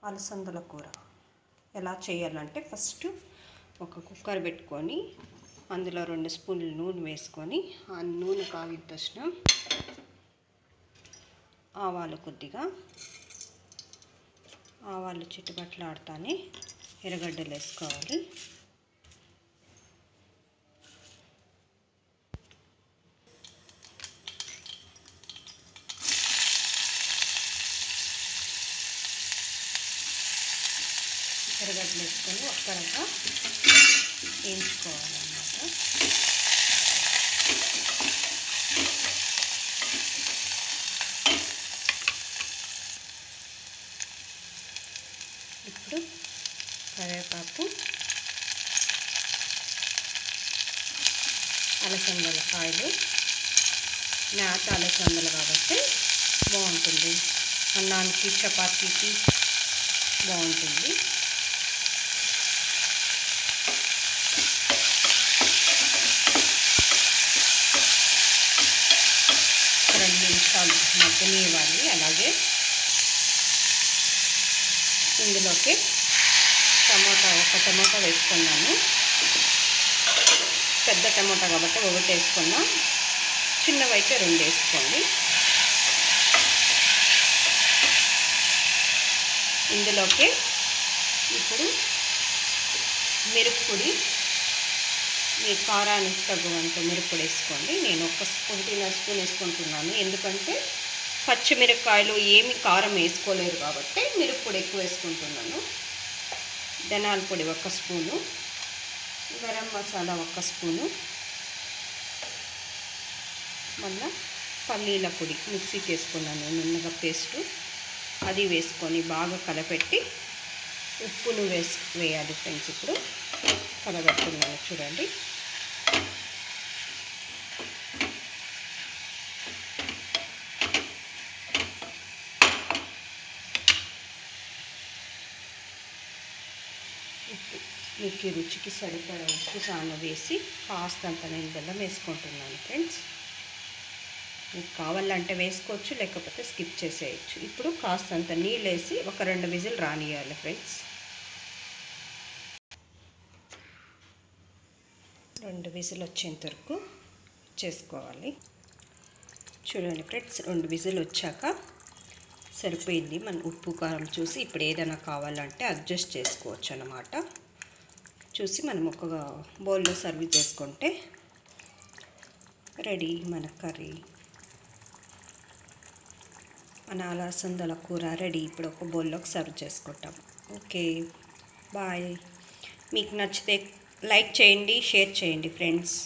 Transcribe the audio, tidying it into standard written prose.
అలసందల కూర ఎలా చేయాలంటే ఫస్ట్ ఒక కుక్కర్ పెట్టుకొని అందులో 2 స్పూన్లు నూనె వేసుకొని ఆ నూనె కాగిన తక్షణం ఆవాలు కొద్దిగా ఆవాలు చిట్టుపట్లాడుతానే ఎర్రగడ్డలు వేసుకోవాలి. ఎర్రగడ్డలు వేసుకొని ఒక్కరగా వేయించుకోవాలన్నమాట. ఇప్పుడు కరివేపాకు, అలసందల కాయలు, నేత అలసందలు కాబట్టి బాగుంటుంది, అన్నానికి చపాతీకి బాగుంటుంది. 2 నిమిషాలు మగ్గనివ్వాలి. అలాగే ఇందులోకి ఒక టమాటా వేసుకున్నాను. పెద్ద టమాటా కాబట్టి 1 వేసుకున్నా, చిన్నవైతే 2 వేసుకోండి. ఇందులోకి ఇప్పుడు మిరప్పొడి, మీ కారానికి తగినంత మిరప్పొడి వేసుకోండి. నేను 1 స్పూన్ వేసుకుంటున్నాను, ఎందుకంటే పచ్చిమిరపకాయలు ఏమి కారం వేసుకోలేరు కాబట్టి మిరప్పొడి ఎక్కువ వేసుకుంటున్నాను. ధనియాల పొడి 1 స్పూను, గరం మసాలా 1 స్పూను, మళ్ళీ పల్లీల పొడి మిక్సీకి వేసుకున్నాను నున్నగా పేస్టు, అది వేసుకొని బాగా కలపెట్టి ఉప్పును వేయాలి ఫ్రెండ్స్. ఇప్పుడు కలబెట్టుకున్నాను చూడండి. ఉప్పు మీకు రుచికి సరిపడా ఉప్పు సాన వేసి కాస్తంత నేను బెల్లం వేసుకుంటున్నాను ఫ్రెండ్స్. మీకు కావాలంటే వేసుకోవచ్చు, లేకపోతే స్కిప్ చేసేయచ్చు. ఇప్పుడు కాస్తంత నీళ్ళు వేసి ఒక 2 విజిల్ రానియాలి ఫ్రెండ్స్. 2 విజిల్ వచ్చేంత వరకు చేసుకోవాలి. చూడండి ఫ్రెండ్స్, 2 విజిల్ వచ్చాక సరిపోయింది. మన ఉప్పు కారం చూసి ఇప్పుడు ఏదైనా కావాలంటే అడ్జస్ట్ చేసుకోవచ్చు అన్నమాట. చూసి మనం ఒక బౌల్లో సర్వ్ చేసుకుంటే రెడీ మన కర్రీ, మన అలసందల కూర రెడీ. ఇప్పుడు ఒక బౌల్లోకి సర్వ్ చేసుకుంటాం. Okay, bye. మీకు నచ్చితే లైక్ చేయండి, షేర్ చేయండి ఫ్రెండ్స్.